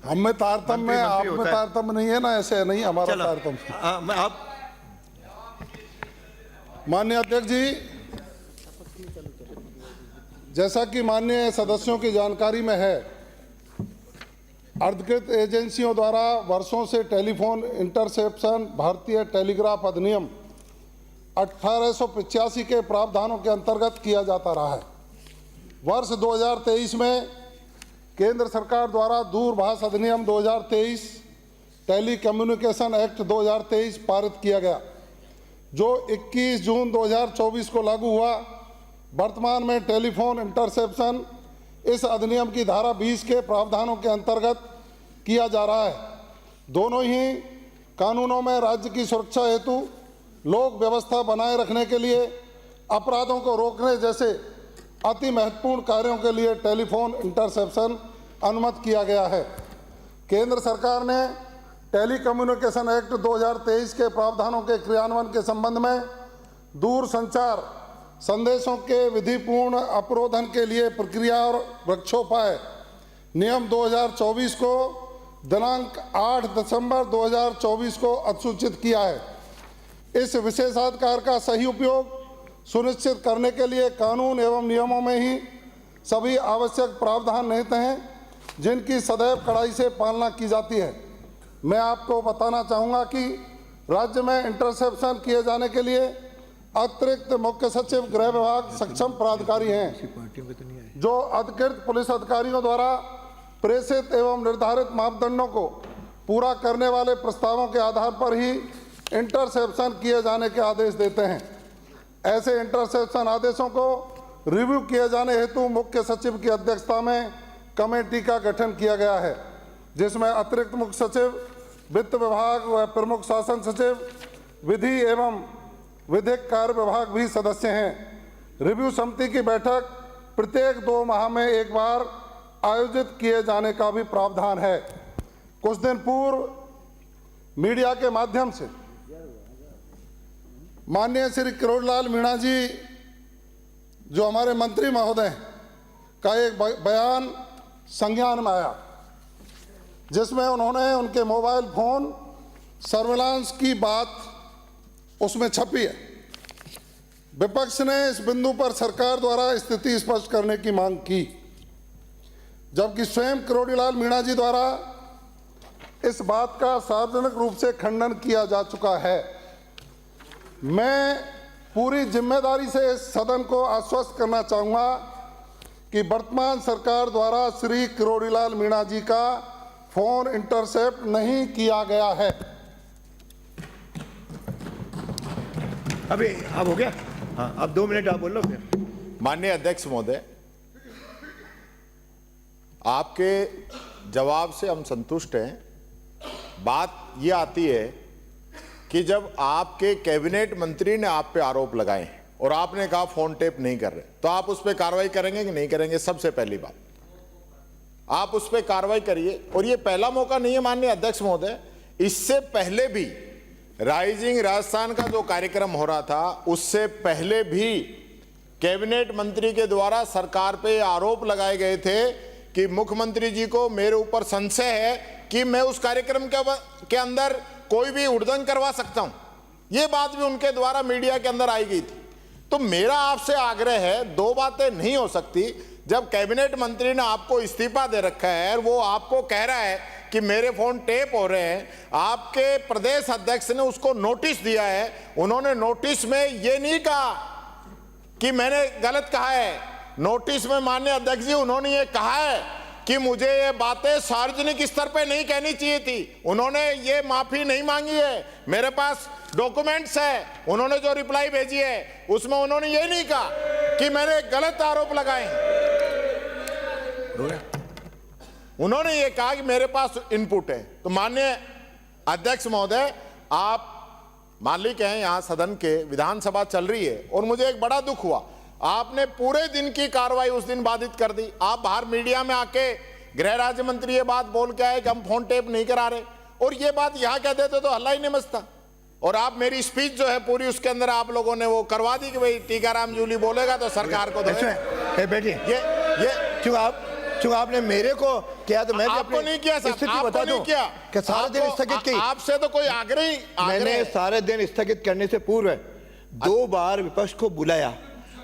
हम में तारतम्य है, आप में तारतम्य नहीं है ना, ऐसे नहीं हमारा तारतम्य। आप माननीय अध्यक्ष जी, जैसा कि माननीय सदस्यों की जानकारी में है, अधिकृत एजेंसियों द्वारा वर्षों से टेलीफोन इंटरसेप्शन भारतीय टेलीग्राफ अधिनियम 1885 के प्रावधानों के अंतर्गत किया जाता रहा है। वर्ष 2023 में केंद्र सरकार द्वारा दूरभाष अधिनियम 2023, टेली कम्युनिकेशन एक्ट 2023 पारित किया गया, जो 21 जून 2024 को लागू हुआ। वर्तमान में टेलीफोन इंटरसेप्शन इस अधिनियम की धारा 20 के प्रावधानों के अंतर्गत किया जा रहा है। दोनों ही कानूनों में राज्य की सुरक्षा हेतु लोक व्यवस्था बनाए रखने के लिए अपराधों को रोकने जैसे अति महत्वपूर्ण कार्यों के लिए टेलीफोन इंटरसेप्शन अनुमत किया गया है। केंद्र सरकार ने टेली कम्युनिकेशन एक्ट 2023 के प्रावधानों के क्रियान्वयन के संबंध में दूर संचार संदेशों के विधिपूर्ण अवरोधन के लिए प्रक्रिया और रक्षोपाय नियम 2024 को दिनांक 8 दिसंबर 2024 को अधिसूचित किया है। इस विशेषाधिकार का सही उपयोग सुनिश्चित करने के लिए कानून एवं नियमों में ही सभी आवश्यक प्रावधान निहित हैं, जिनकी सदैव कड़ाई से पालना की जाती है। मैं आपको बताना चाहूँगा कि राज्य में इंटरसेप्शन किए जाने के लिए अतिरिक्त मुख्य सचिव गृह विभाग सक्षम प्राधिकारी हैं, जो अधिकृत पुलिस अधिकारियों द्वारा प्रेषित एवं निर्धारित मापदंडों को पूरा करने वाले प्रस्तावों के आधार पर ही इंटरसेप्शन किए जाने के आदेश देते हैं। ऐसे इंटरसेप्शन आदेशों को रिव्यू किए जाने हेतु मुख्य सचिव की अध्यक्षता में कमेटी का गठन किया गया है, जिसमें अतिरिक्त मुख्य सचिव, वित्त विभाग व प्रमुख शासन सचिव, विधि एवं विधिक कार्य विभाग भी सदस्य हैं। रिव्यू समिति की बैठक प्रत्येक 2 माह में एक बार आयोजित किए जाने का भी प्रावधान है। कुछ दिन पूर्व मीडिया के माध्यम से माननीय श्री किरोड़ीलाल मीणा जी, जो हमारे मंत्री महोदय हैं, का एक बयान संज्ञान में आया, जिसमें उन्होंने उनके मोबाइल फोन सर्विलांस की बात उसमें छपी है। विपक्ष ने इस बिंदु पर सरकार द्वारा स्थिति स्पष्ट करने की मांग की, जबकि स्वयं किरोड़ीलाल मीणा जी द्वारा इस बात का सार्वजनिक रूप से खंडन किया जा चुका है। मैं पूरी जिम्मेदारी से इस सदन को आश्वस्त करना चाहूँगा कि वर्तमान सरकार द्वारा श्री किरोड़ीलाल मीणा जी का फोन इंटरसेप्ट नहीं किया गया है। अभी अब हो गया, हाँ, अब 2 मिनट आप बोल लो फिर। माननीय अध्यक्ष महोदय, आपके जवाब से हम संतुष्ट हैं। बात ये आती है कि जब आपके कैबिनेट मंत्री ने आप पे आरोप लगाए हैं और आपने कहा फोन टेप नहीं कर रहे, तो आप उस पर कार्रवाई करेंगे कि नहीं करेंगे? सबसे पहली बात, आप उस पर कार्रवाई करिए। और ये पहला मौका नहीं है माननीय अध्यक्ष महोदय, इससे पहले भी राइजिंग राजस्थान का जो कार्यक्रम हो रहा था, उससे पहले भी कैबिनेट मंत्री के द्वारा सरकार पे आरोप लगाए गए थे कि मुख्यमंत्री जी को मेरे ऊपर संशय है कि मैं उस कार्यक्रम के अंदर कोई भी उड़दंग करवा सकता हूं। ये बात भी उनके द्वारा मीडिया के अंदर आई गई थी। तो मेरा आपसे आग्रह है, 2 बातें नहीं हो सकती। जब कैबिनेट मंत्री ने आपको इस्तीफा दे रखा है, वो आपको कह रहा है कि मेरे फोन टेप हो रहे हैं, आपके प्रदेश अध्यक्ष ने उसको नोटिस दिया है। उन्होंने नोटिस में ये नहीं कहा कि मैंने गलत कहा है, नोटिस में माननीय अध्यक्ष जी उन्होंने ये कहा है कि मुझे ये बातें सार्वजनिक स्तर पे नहीं कहनी चाहिए थी। उन्होंने ये माफी नहीं मांगी है, मेरे पास डॉक्यूमेंट्स है, उन्होंने जो रिप्लाई भेजी है उसमें उन्होंने ये नहीं कहा कि मैंने गलत आरोप लगाए। उन्होंने ये कहा कि मेरे पास इनपुट है। तो माननीय अध्यक्ष महोदय, आप मालिक हैं यहाँ सदन के, विधानसभा चल रही है, और मुझे एक बड़ा दुख हुआ, आपने पूरे दिन की कार्रवाई उस दिन बाधित कर दी। आप बाहर मीडिया में आके गृह राज्य मंत्री ये बात बोल के आए कि हम फोन टेप नहीं करा रहे, और ये बात यहाँ कह देते तो हल्ला ही नहीं मचता। और आप मेरी स्पीच जो है पूरी, उसके अंदर आप लोगों ने वो करवा दी कि भाई टीकाराम जूली बोलेगा तो सरकार को बैठिए, ये क्यों आप चूंकि आपने मेरे को किया तो मैं भी आपको अपनी नहीं किया साहब, स्थिति आपको बता नहीं दूं किया कि सारे दिन आपको- स्थगित की। आपसे तो कोई मैंने सारे दिन स्थगित करने से पूर्व 2 बार विपक्ष को बुलाया,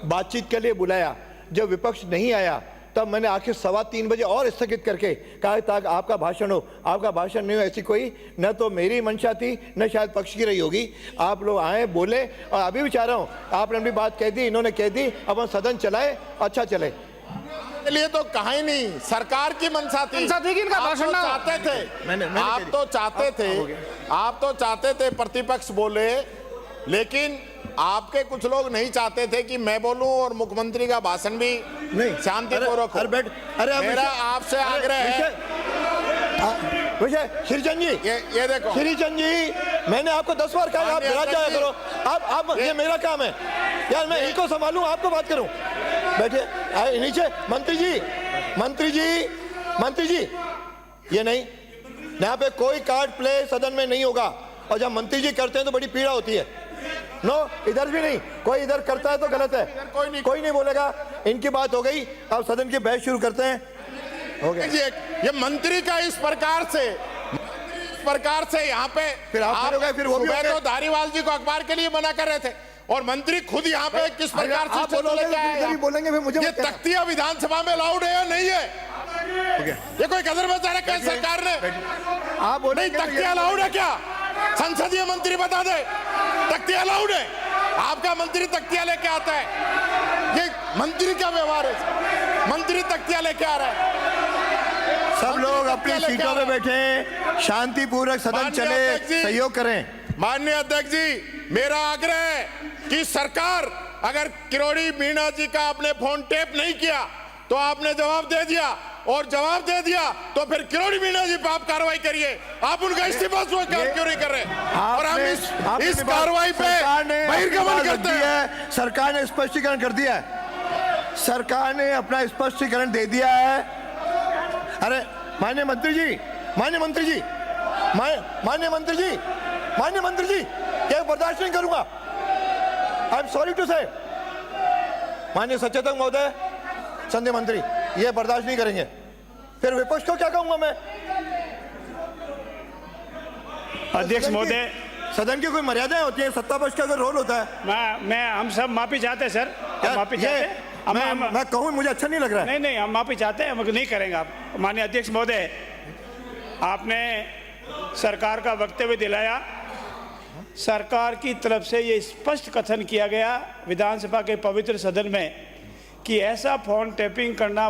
बातचीत के लिए बुलाया। जब विपक्ष नहीं आया तब मैंने आखिर 3:15 बजे और स्थगित करके कहा ताकि आपका भाषण हो। आपका भाषण नहीं हो, ऐसी कोई न तो मेरी मंशा थी न शायद पक्ष की रही होगी। आप लोग आए, बोले, और अभी भी चाह रहा हूं, आपने अपनी बात कह दी, इन्होंने कह दी, अब हम सदन चलाए, अच्छा चले। के लिए तो कहा ही नहीं, सरकार की मंशा थी कि इनका आप भाषण तो ना हो। चाहते थे आप कह दी। तो चाहते अब हो थे गया। आप तो चाहते थे प्रतिपक्ष बोले, लेकिन आपके कुछ लोग नहीं चाहते थे कि मैं बोलूं और मुख्यमंत्री का भाषण भी नहीं, शांतिपूर्वक हो। अरे मेरा आपसे आग्रह है, विजय श्रीचंद जी, ये देखो श्रीचंद जी, मैंने आपको 10 बार कहा आप माननीय विराज जाया अध्यक्ष करो। आप ये मेरा काम है यार, मैं इनको संभालूं, आपको बात करूं। बैठिए, आए नीचे। मंत्री जी, ये नहीं, यहाँ पे कोई कार्ड प्ले सदन में नहीं होगा, और जब मंत्री जी करते हैं तो बड़ी पीड़ा होती है। नो, इधर भी नहीं, कोई इधर करता है तो गलत है। कोई नहीं बोलेगा। इनकी बात हो गई, अब सदन की बहस शुरू करते हैं। हो गया। ये मंत्री का इस प्रकार से यहाँ पे फिर आप हो गए, फिर वो भी हो सुबह गए। तो धारीवाल जी को अखबार के लिए मना कर रहे थे, और मंत्री खुद यहाँ पे किस प्रकार से आप स्थिति बोलोगे लेके आए तो फिर बोलेंगे, फिर मुझे ये मत कहना। तख्तियां विधानसभा में अलाउड है या नहीं है? हो गया। ये कोई कदर बचा रखा है सरकार ने? आप नहीं, बोलेंगे तो तख्तियां अलाउड है क्या? संसदीय मंत्री बता दे, तख्तियां अलाउड है? आपका मंत्री तख्तियां लेके आता है, ये मंत्री का व्यवहार है? मंत्री तख्तियां लेके आ रहा है। सब लोग अपनी सीटों पे बैठे, शांतिपूर्वक सदन माननीय चले, अध्यक्ष जी, सहयोग करें। माननीय अध्यक्ष जी, मेरा आग्रह है कि सरकार, अगर किरोड़ी मीणा जी का आपने फोन टेप नहीं किया तो आपने जवाब दे दिया, और जवाब दे दिया तो फिर किरोड़ी मीणा जी पे आप कार्रवाई करिए। आप उनका इस्तीफा स्वीकार क्यों नहीं कर रहे? और हम इस कार्रवाई पे बहिर्गमन करते हैं। सरकार ने स्पष्टीकरण कर दिया है, सरकार ने अपना स्पष्टीकरण दे दिया है। अरे माननीय मंत्री जी, ये बर्दाश्त नहीं करूंगा। आई एम सॉरी टू से, माननीय सचेतक महोदय, संध्या मंत्री, ये बर्दाश्त नहीं करेंगे। फिर विपक्ष को क्या कहूंगा मैं? अध्यक्ष महोदय, सदन की कोई मर्यादाएं होती है, सत्ता पक्ष का कोई रोल होता है। मैं हम सब माफी चाहते हैं सर, हम यार, माफी ये चाहते हैं। मैं कहूं, मुझे अच्छा नहीं लग रहा है। नहीं, हम माफी चाहते हैं, हम नहीं करेंगे। आप माननीय अध्यक्ष महोदय, आपने सरकार का वक्तव्य दिलाया। सरकार की तरफ से ये स्पष्ट कथन किया गया विधानसभा के पवित्र सदन में कि ऐसा फोन टैपिंग करना